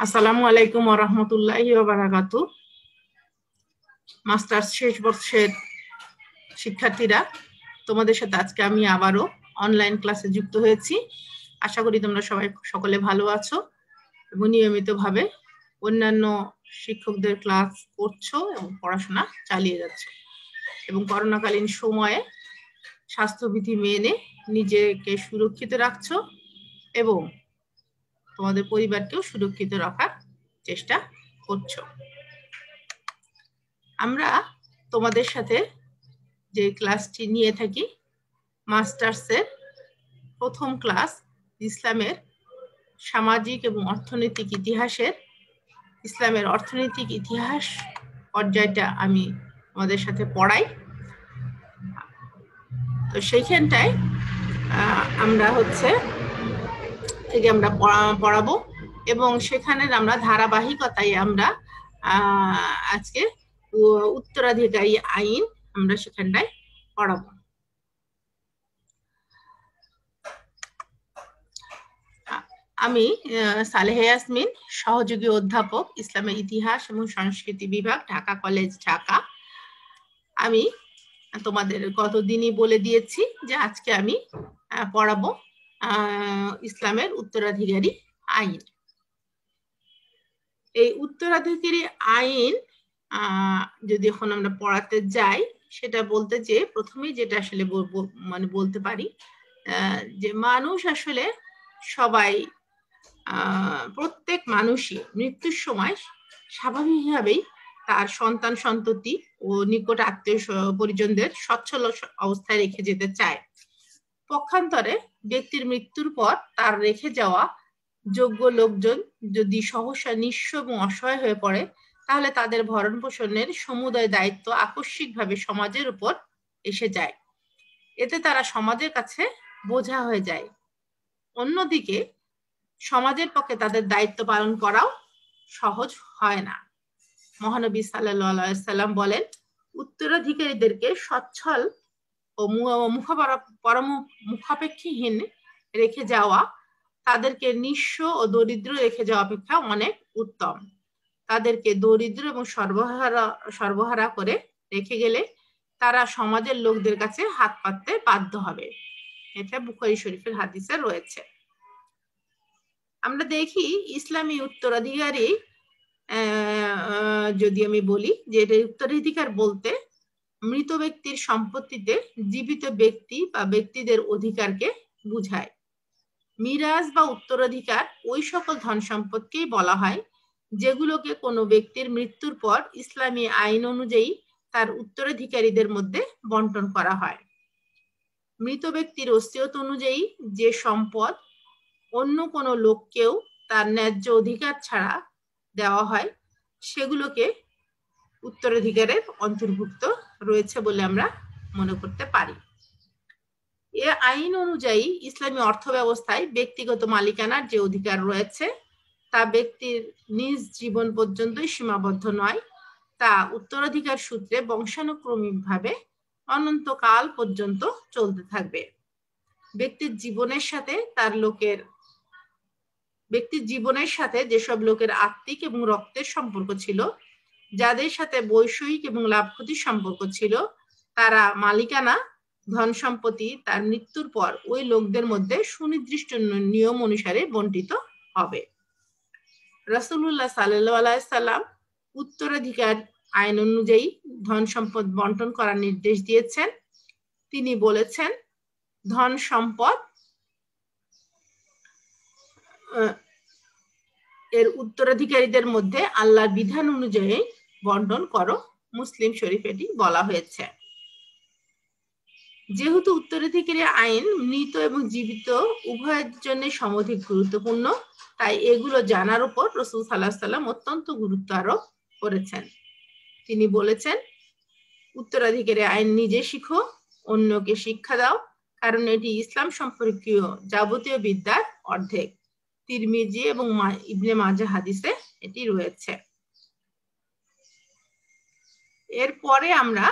আসসালামু আলাইকুম ওয়া রাহমাতুল্লাহি ওয়া বারাকাতুহু। মাস্টার্স শেষ বর্ষের শিক্ষার্থীরা, তোমাদের সাথে আজকে আমি আবারও অনলাইন ক্লাসে যুক্ত হয়েছি। আশা করি তোমরা সকলে ভালো আছো এবং নিয়মিতভাবে অন্যান্য শিক্ষকদের ক্লাস করছো এবং পড়াশোনা চালিয়ে যাচ্ছ এবং করোনাকালীন সময়ে স্বাস্থ্যবিধি মেনে নিজেকে সুরক্ষিত রাখছো এবং তোমাদের পরিবারকেও সুরক্ষিত রাখার চেষ্টা করছো। আমরা তোমাদের সাথে যে ক্লাসটি নিয়ে থাকি মাস্টার্সের প্রথম ক্লাস, ইসলামের সামাজিক এবং অর্থনৈতিক ইতিহাসের ইসলামের অর্থনৈতিক ইতিহাস পর্যায়টা আমি তোমাদের সাথে পড়াই। তো সেইখানটায় আমরা পড়াবো এবং সেখানে আমরা ধারাবাহিকতায় আমরা আজকে উত্তরাধিকারী আইন আমরা সেখানটায় পড়াবো। আমি সালেহা ইয়াসমিন, সহযোগী অধ্যাপক, ইসলামের ইতিহাস এবং সংস্কৃতি বিভাগ, ঢাকা কলেজ, ঢাকা। আমি তোমাদের গতদিনই বলে দিয়েছি যে আজকে আমি পড়াবো ইসলামের উত্তরাধিকারী আইন। এই উত্তরাধিকারী আইন যদি এখন আমরা পড়াতে যাই, সেটা বলতে যে প্রথমেই যেটা আসলে বলতে পারি যে মানুষ আসলে সবাই প্রত্যেক মানুষই মৃত্যুর সময় স্বাভাবিকভাবেই তার সন্তান সন্ততি ও নিকট আত্মীয় পরিজনদের সচ্ছল অবস্থায় রেখে যেতে চায়। পক্ষান্তরে ব্যক্তির মৃত্যুর পর তার রেখে যাওয়া যোগ্য লোকজন যদি সহসা নিঃস্ব এবং অসহায় হয়ে পড়ে, তাহলে তাদের ভরণ পোষণের সমুদয় দায়িত্ব আকস্মিকভাবে সমাজের উপর এসে যায়। এতে তারা সমাজের কাছে বোঝা হয়ে যায়। অন্যদিকে সমাজের পক্ষে তাদের দায়িত্ব পালন করাও সহজ হয় না। মহানবী সাল্লাল্লাহু আলাইহি সাল্লাম বলেন, উত্তরাধিকারীদেরকে সচ্ছল ও মুখাপেক্ষীহীন রেখে যাওয়া তাদেরকে নিঃস্ব ও দরিদ্র রেখে যাওয়া অপেক্ষা অনেক উত্তম। তাদেরকে দরিদ্র এবং সর্বহারা করে রেখে গেলে তারা সমাজের লোকদের কাছে হাত পাততে বাধ্য হবে। এটা বুখারী শরীফের হাদিসে রয়েছে। আমরা দেখি ইসলামী উত্তরাধিকারী যদি আমি বলি যে এটা উত্তরাধিকার বলতে মৃত ব্যক্তির সম্পত্তিতে জীবিত ব্যক্তি বা ব্যক্তিদের অধিকারকে বুঝায়। মিরাজ বা উত্তরাধিকার ওই সকল ধন সম্পদকেই বলা হয় যেগুলোকে কোনো ব্যক্তির মৃত্যুর পর ইসলামী আইন অনুযায়ী তার উত্তরাধিকারীদের মধ্যে বন্টন করা হয়। মৃত ব্যক্তির ওসিয়ত অনুযায়ী যে সম্পদ অন্য কোনো লোককেও তার ন্যায্য অধিকার ছাড়া দেওয়া হয়, সেগুলোকে উত্তরাধিকারের অন্তর্ভুক্ত রয়েছে বলে আমরা মনে করতে পারি। এ আইন অনুযায়ী ইসলামী অর্থ ব্যবস্থায় ব্যক্তিগত মালিকানার যে অধিকার রয়েছে তা ব্যক্তির নিজ জীবন পর্যন্তই সীমাবদ্ধ নয়, তা উত্তরাধিকার সূত্রে বংশানুক্রমিকভাবে অনন্তকাল পর্যন্ত চলতে থাকবে। ব্যক্তির জীবনের সাথে যেসব লোকের আত্মিক এবং রক্তের সম্পর্ক ছিল, যাদের সাথে বৈষয়িক এবং লাভ ক্ষতির সম্পর্ক ছিল, তারা মালিকানা ধন সম্পত্তি তার মৃত্যুর পর ওই লোকদের মধ্যে সুনির্দিষ্ট নিয়ম অনুসারে বন্টিত হবে। রাসূলুল্লাহ সাল্লাল্লাহু আলাইহি সাল্লাম উত্তরাধিকার আইন অনুযায়ী ধন সম্পদ বন্টন করার নির্দেশ দিয়েছেন। তিনি বলেছেন, ধন সম্পদ এর উত্তরাধিকারীদের মধ্যে আল্লাহর বিধান অনুযায়ী বন্টন করো। মুসলিম শরীফ এটি বলা হয়েছে। যেহেতু উত্তরাধিকারী আইন মৃত এবং জীবিত উভয়ের জন্য সমধিক গুরুত্বপূর্ণ, তাই এগুলো জানার উপর রাসূল সাল্লাল্লাহু আলাইহি সাল্লাম অত্যন্ত গুরুত্ব আরোপ করেছেন। তিনি বলেছেন, উত্তরাধিকারী আইন নিজে শিখো, অন্যকে শিক্ষা দাও, কারণ এটি ইসলাম সম্পর্কীয় যাবতীয় বিদ্যার অর্ধেক। তিরমিজি এবং ইবনে মাজাহ হাদিসে এটি রয়েছে। এরপরে আমরা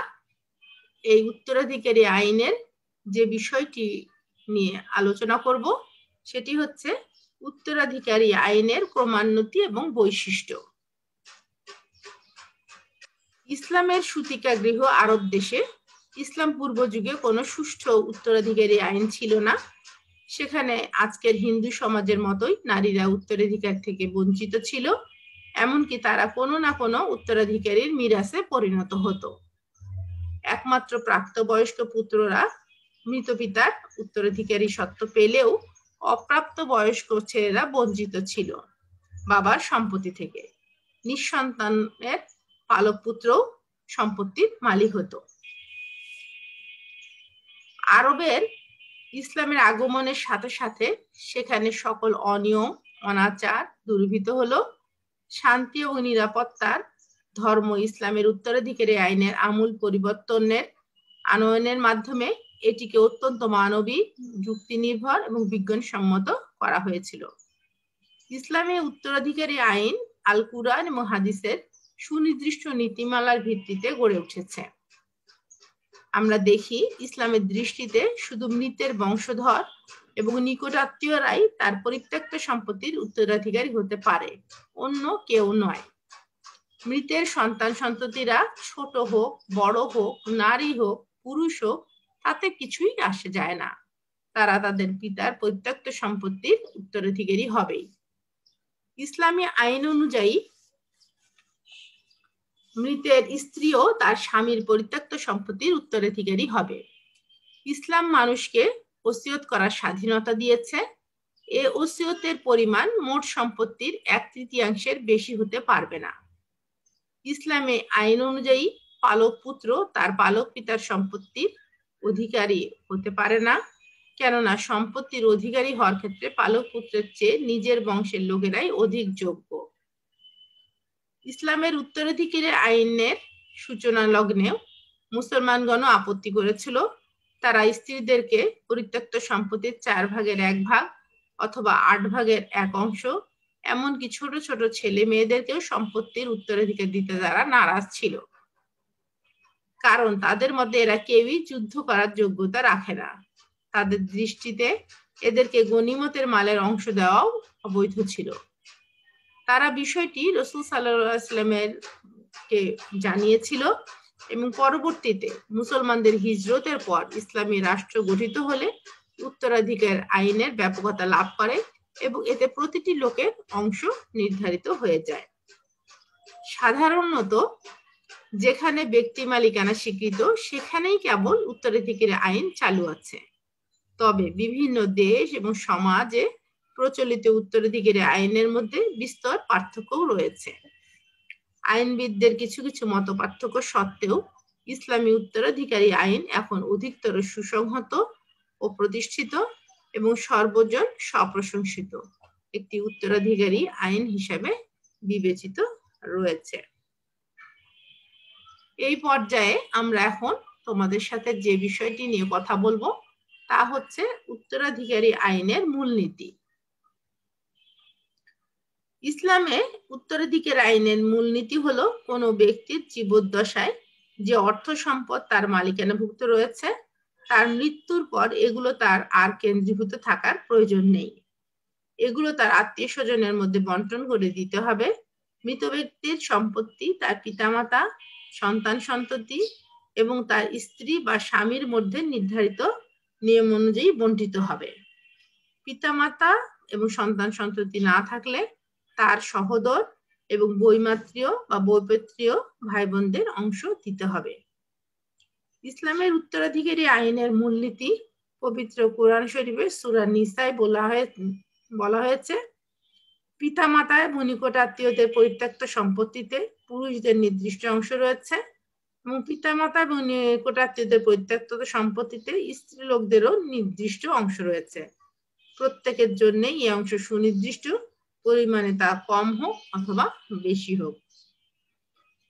এই উত্তরাধিকারী আইনের যে বিষয়টি নিয়ে আলোচনা করব সেটি হচ্ছে উত্তরাধিকারী আইনের ক্রমান্বতি এবং বৈশিষ্ট্য। ইসলামের সূতিকা গৃহ আরব দেশে ইসলাম পূর্ব যুগে কোনো সুষ্ঠু উত্তরাধিকারী আইন ছিল না। সেখানে আজকের হিন্দু সমাজের মতোই নারীরা উত্তরাধিকার থেকে বঞ্চিত ছিল, এমনকি তারা কোনো না কোনো উত্তরাধিকারীর মিরাসে পরিণত হতো। একমাত্র প্রাপ্তবয়স্ক পুত্ররা মৃত পিতার উত্তরাধিকারী সত্ত্ব পেলেও অপ্রাপ্তবয়স্ক ছেলেরা বঞ্চিত ছিল বাবার সম্পত্তি থেকে। নিঃসন্তানের পালক পুত্র সম্পত্তির মালিক হতো। আরবের ইসলামের আগমনের সাথে সাথে সেখানে সকল অনিয়ম অনাচার দূরীভূত হলো। শান্তি ও নিরাপত্তার ধর্ম ইসলামের উত্তরাধিকারী আইনের আমূল পরিবর্তনের আনয়নের মাধ্যমে এটিকে অত্যন্ত মানবিক, যুক্তি নির্ভর এবং বিজ্ঞানসম্মত করা হয়েছিল। ইসলামী উত্তরাধিকারী আইন আল কুরআন এবং হাদিসের সুনির্দিষ্ট নীতিমালার ভিত্তিতে গড়ে উঠেছে। আমরা দেখি ইসলামের দৃষ্টিতে শুধু মৃতের বংশধর এবং নিকটাত্মীয়রাই তার পরিত্যক্ত সম্পত্তির উত্তরাধিকারী হতে পারে, অন্য কেউ নয়। মৃতের সন্তান সন্ততিরা ছোট হোক, বড় হোক, নারী হোক, পুরুষ হোক, তাতে কিছুই আসে যায় না। তারা তাদের পিতার পরিত্যক্ত সম্পত্তির উত্তরাধিকারী হবেই। ইসলামী আইন অনুযায়ী মৃতের স্ত্রীও তার স্বামীর পরিত্যক্ত সম্পত্তির উত্তরাধিকারী হবে। ইসলাম মানুষকে ওসিয়ত করার স্বাধীনতা দিয়েছে। এ ওসিয়তের পরিমাণ মোট সম্পত্তির 1/3 বেশি হতে পারবে না। ইসলামে আইন অনুযায়ী পালক পুত্র তার পালক পিতার সম্পত্তির অধিকারী হতে পারে না, কেননা সম্পত্তির অধিকারী হওয়ার ক্ষেত্রে পালক পুত্রের চেয়ে নিজের বংশের লোকেরাই অধিক যোগ্য। ইসলামের উত্তরাধিকারী আইনের সূচনা লগ্নেও মুসলমানগণ আপত্তি করেছিল। তারা স্ত্রীদেরকে পরিত্যক্ত সম্পত্তির 1/4 অথবা 1/8 এমনকি ছোট ছোট ছেলে মেয়েদেরকেও সম্পত্তির উত্তরাধিকার দিতে তারা নারাজ ছিল, কারণ তাদের মধ্যে এরা কেউই যুদ্ধ করার যোগ্যতা রাখে না। তাদের দৃষ্টিতে এদেরকে গনিমতের মালের অংশ দেওয়াও অবৈধ ছিল। তারা বিষয়টি রাসূল সাল্লাল্লাহু আলাইহি ওয়াসাল্লামের কে জানিয়েছিল এবং পরবর্তীতে মুসলমানদের হিজরতের পর ইসলামী রাষ্ট্র গঠিত হলে উত্তরাধিকার আইনের ব্যাপকতা লাভ করে এবং এতে প্রতিটি লোকের অংশ নির্ধারিত হয়ে যায়। সাধারণত যেখানে ব্যক্তি মালিকানা স্বীকৃত সেখানেই কেবল উত্তরাধিকারী আইন চালু আছে। তবে বিভিন্ন দেশ এবং সমাজে প্রচলিত উত্তরাধিকারী আইনের মধ্যে বিস্তর পার্থক্যও রয়েছে। আইনবিদদের কিছু কিছু মত পার্থক্য সত্ত্বেও ইসলামী উত্তরাধিকারী আইন এখন অধিকতর সুসংহত ও প্রতিষ্ঠিত এবং সর্বজন স্বপ্রশংসিত একটি উত্তরাধিকারী আইন হিসাবে বিবেচিত রয়েছে। এই পর্যায়ে আমরা এখন তোমাদের সাথে যে বিষয়টি নিয়ে কথা বলবো তা হচ্ছে উত্তরাধিকারী আইনের মূলনীতি। ইসলামে উত্তরাধিকার আইনের মূলনীতি হলো কোনো ব্যক্তির জীবদ্দশায় যে অর্থ সম্পদ তার মালিকানাভুক্ত রয়েছে তার মৃত্যুর পর এগুলো তার আর কেন্দ্রীভূত থাকার প্রয়োজন নেই। এগুলো তার আত্মীয় স্বজনের মধ্যে বন্টন করে দিতে হবে। মৃত ব্যক্তির সম্পত্তি তার পিতামাতা, সন্তান সন্ততি এবং তার স্ত্রী বা স্বামীর মধ্যে নির্ধারিত নিয়ম অনুযায়ী বন্টিত হবে। পিতামাতা এবং সন্তান সন্ততি না থাকলে তার সহোদর এবং বৈমাত্রীয় বা বৈপত্রীয় ভাই বোনদের অংশ দিতে হবে। ইসলামের উত্তরাধিকারী আইনের মূলনীতি পবিত্র কোরআন শরীফে সূরা নিসায় বলা হয়েছে, পিতামাতা এবং নিকটাত্মীয়দের পরিত্যক্ত সম্পত্তিতে পুরুষদের নির্দিষ্ট অংশ রয়েছে এবং পিতামাতা এবং নিকটাত্মীয়দের পরিত্যক্ত সম্পত্তিতে স্ত্রী লোকদেরও নির্দিষ্ট অংশ রয়েছে। প্রত্যেকের জন্য এই অংশ সুনির্দিষ্ট, পরিমাণে তা কম হোক অথবা বেশি হোক।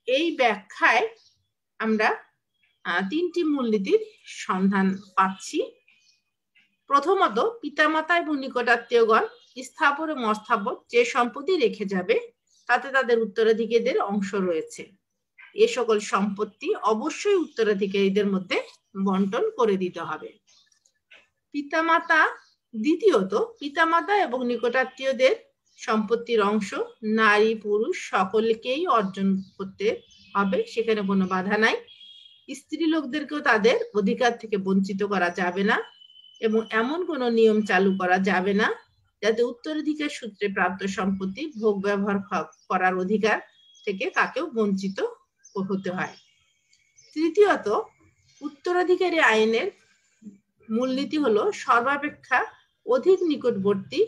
এই ব্যাখ্যায় আমরা 3টি মূলনীতির সন্ধান পাচ্ছি। প্রথমত, পিতামাতা এবং নিকটাত্মীয়গণ স্থাবর এবং অস্থাবর যে সম্পত্তি রেখে যাবে তাতে তাদের উত্তরাধিকারীদের অংশ রয়েছে। এ সকল সম্পত্তি অবশ্যই উত্তরাধিকারীদের মধ্যে বন্টন করে দিতে হবে। পিতামাতা দ্বিতীয়ত, পিতামাতা এবং নিকটাত্মীয়দের সম্পত্তির অংশ নারী পুরুষ সকলকেই অর্জন করতে হবে, সেখানে কোনো বাধা নাই। স্ত্রী লোকদেরকেও তাদের অধিকার থেকে বঞ্চিত করা যাবে না এবং এমন কোনো নিয়ম চালু করা যাবে না যাতে উত্তরাধিকার সূত্রে প্রাপ্ত সম্পত্তি ভোগ ব্যবহার করার অধিকার থেকে কাকেও বঞ্চিত হতে হয়। তৃতীয়ত, উত্তরাধিকারী আইনের মূলনীতি হলো সর্বাপেক্ষা অধিক নিকটবর্তী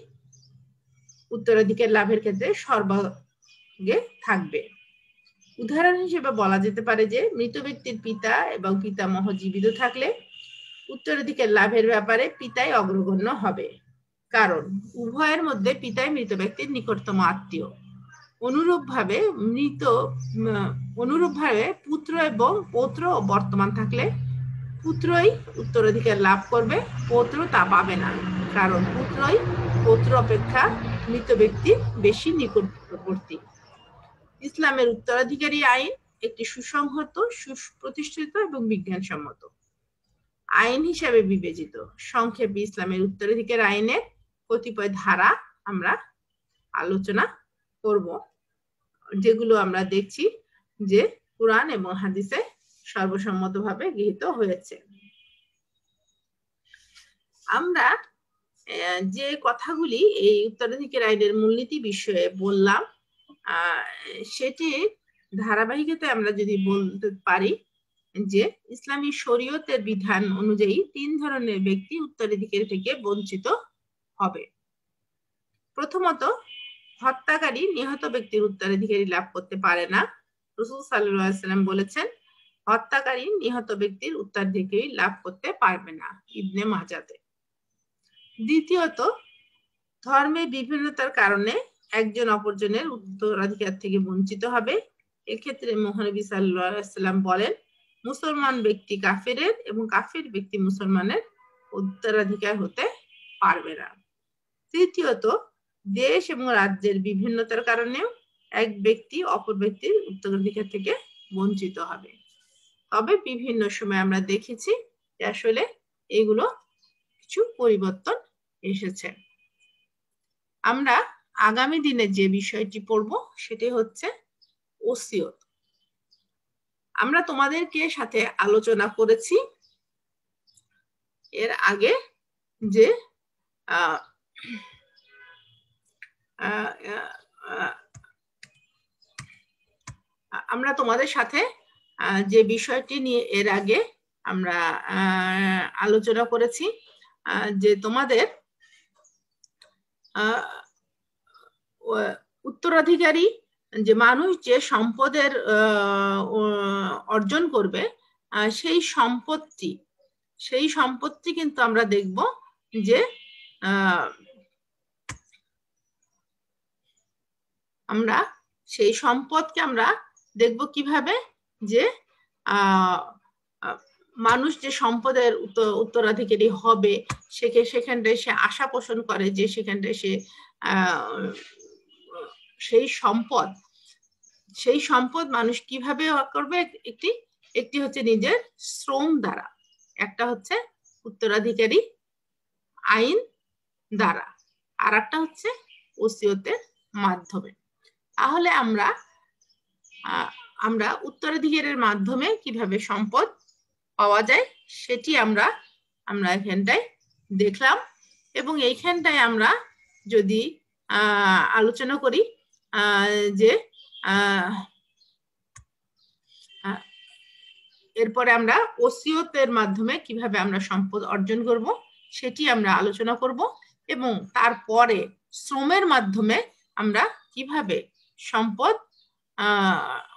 উত্তরাধিকার লাভের ক্ষেত্রে সর্বাগে থাকবে। উদাহরণ হিসেবে বলা যেতে পারে যে মৃত ব্যক্তির পিতা এবং পিতামহ জীবিত থাকলে উত্তরাধিকার লাভের ব্যাপারে পিতাই অগ্রগণ্য হবে, কারণ উভয়ের মধ্যে পিতাই মৃত ব্যক্তির নিকটতম আত্মীয়। অনুরূপভাবে পুত্র এবং পৌত্র বর্তমান থাকলে পুত্রই উত্তরাধিকার লাভ করবে, পৌত্র তা পাবে না, কারণ পুত্রই পৌত্র অপেক্ষা মৃত ব্যক্তির বেশি নিকটবর্তী। ইসলামের উত্তরাধিকারী আইন একটি সুসংহত, সুপ্রতিষ্ঠিত এবং বিজ্ঞানসম্মত আইন হিসাবে বিবেচিত। সংক্ষেপে ইসলামের উত্তরাধিকার আইনের কতিপয় ধারা আমরা আলোচনা করব, যেগুলো আমরা দেখছি যে কুরআন এবং হাদিসে সর্বসম্মতভাবে গৃহীত হয়েছে। আমরা যে কথাগুলি এই উত্তরাধিকার আইনের মূলনীতি বিষয়ে বললাম, সেটি ধারাবাহিকতায় আমরা যদি বলতে পারি যে ইসলামী শরীয়তের বিধান অনুযায়ী 3 ধরনের ব্যক্তি উত্তরাধিকার থেকে বঞ্চিত হবে। প্রথমত, হত্যাকারী নিহত ব্যক্তির উত্তরাধিকারী লাভ করতে পারে না। রাসূল সাল্লাল্লাহু আলাইহি ওয়াসাল্লাম বলেছেন, হত্যাকারী নিহত ব্যক্তির উত্তরাধিকারী লাভ করতে পারবে না, ইবনে মাজাতে। দ্বিতীয়ত, ধর্মের বিভিন্নতার কারণে একজন অপরজনের উত্তরাধিকার থেকে বঞ্চিত হবে। এক্ষেত্রে মহানবী সাল্লাল্লাহু আলাইহি ওয়াসাল্লাম বলেন, মুসলমান ব্যক্তি কাফেরের এবং কাফের ব্যক্তি মুসলমানের উত্তরাধিকার হতে পারবে না। তৃতীয়ত, দেশ এবং রাজ্যের বিভিন্নতার কারণেও এক ব্যক্তি অপর ব্যক্তির উত্তরাধিকার থেকে বঞ্চিত হবে। তবে বিভিন্ন সময় আমরা দেখেছি যে আসলে এগুলো কিছু পরিবর্তন এসেছে। আমরা আগামী দিনে যে বিষয়টি পড়ব সেটি হচ্ছে ওসিয়ত। আমরা তোমাদেরকে সাথে আলোচনা করেছি এর আগে যে আমরা তোমাদের সাথে যে বিষয়টি নিয়ে এর আগে আমরা আলোচনা করেছি যে তোমাদের উত্তরাধিকারী যে মানুষ যে সম্পদের অর্জন করবে, সেই সম্পত্তি কিন্তু আমরা দেখব যে আমরা সেই সম্পদকে আমরা দেখব কিভাবে যে মানুষ যে সম্পদের উত্তরাধিকারী হবে সেখানটায় সে আশা পোষণ করে যে সেখানটায় সে সেই সম্পদ মানুষ কিভাবে করবে। একটি হচ্ছে নিজের শ্রম দ্বারা, একটা হচ্ছে উত্তরাধিকারী আইন দ্বারা, আর একটা হচ্ছে ওসিয়তের মাধ্যমে। তাহলে আমরা উত্তরাধিকারের মাধ্যমে কিভাবে সম্পদ পাওয়া যায় সেটি আমরা এখানটায় দেখলাম। এবং এইখানটায় আমরা যদি আলোচনা করি যে এরপরে আমরা ওসিয়তের মাধ্যমে কিভাবে আমরা সম্পদ অর্জন করব সেটি আমরা আলোচনা করব, এবং তারপরে শ্রমের মাধ্যমে আমরা কিভাবে সম্পদ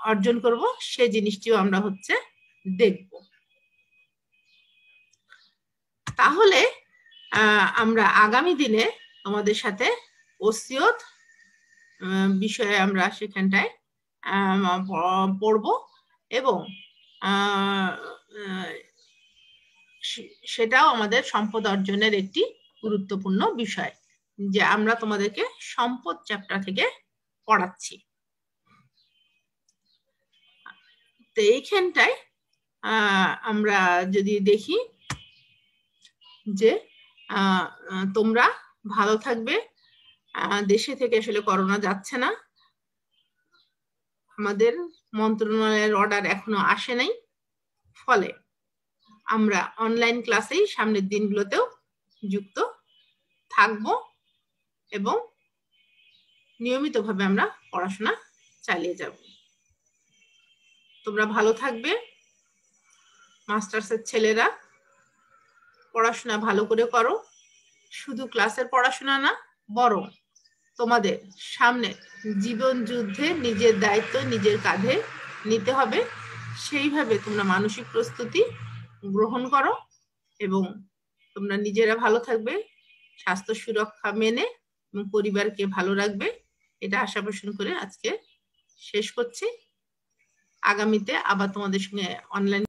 অর্জন করব সে জিনিসটিও আমরা দেখব। তাহলে আমরা আগামী দিনে তোমাদের সাথে ওসিয়ত বিষয়ে আমরা সেখানটায় পড়ব, এবং সেটাও আমাদের সম্পদ অর্জনের একটি গুরুত্বপূর্ণ বিষয়, যে আমরা তোমাদেরকে সম্পদ চ্যাপ্টার থেকে পড়াচ্ছি। তো এইখানটায় আমরা যদি দেখি যে তোমরা ভালো থাকবে। দেশে থেকে আসলে করোনা যাচ্ছে না, আমাদের মন্ত্রণালয়ের অর্ডার এখনো আসে নাই, ফলে আমরা অনলাইন ক্লাসেই সামনের দিনগুলোতেও যুক্ত থাকব এবং নিয়মিতভাবে আমরা পড়াশোনা চালিয়ে যাব। তোমরা ভালো থাকবে। মাস্টার্সের ছেলেরা পড়াশোনা ভালো করে করো, শুধু ক্লাসের পড়াশোনা না, বরং তোমাদের সামনে জীবন যুদ্ধে নিজের দায়িত্ব নিজের কাঁধে নিতে হবে। সেইভাবে তোমরা মানসিক প্রস্তুতি গ্রহণ করো এবং তোমরা নিজেরা ভালো থাকবে, স্বাস্থ্য সুরক্ষা মেনে এবং পরিবারকে ভালো রাখবে, এটা আশা পোষণ করে আজকে শেষ করছি। আগামীতে আবার তোমাদের সঙ্গে অনলাইন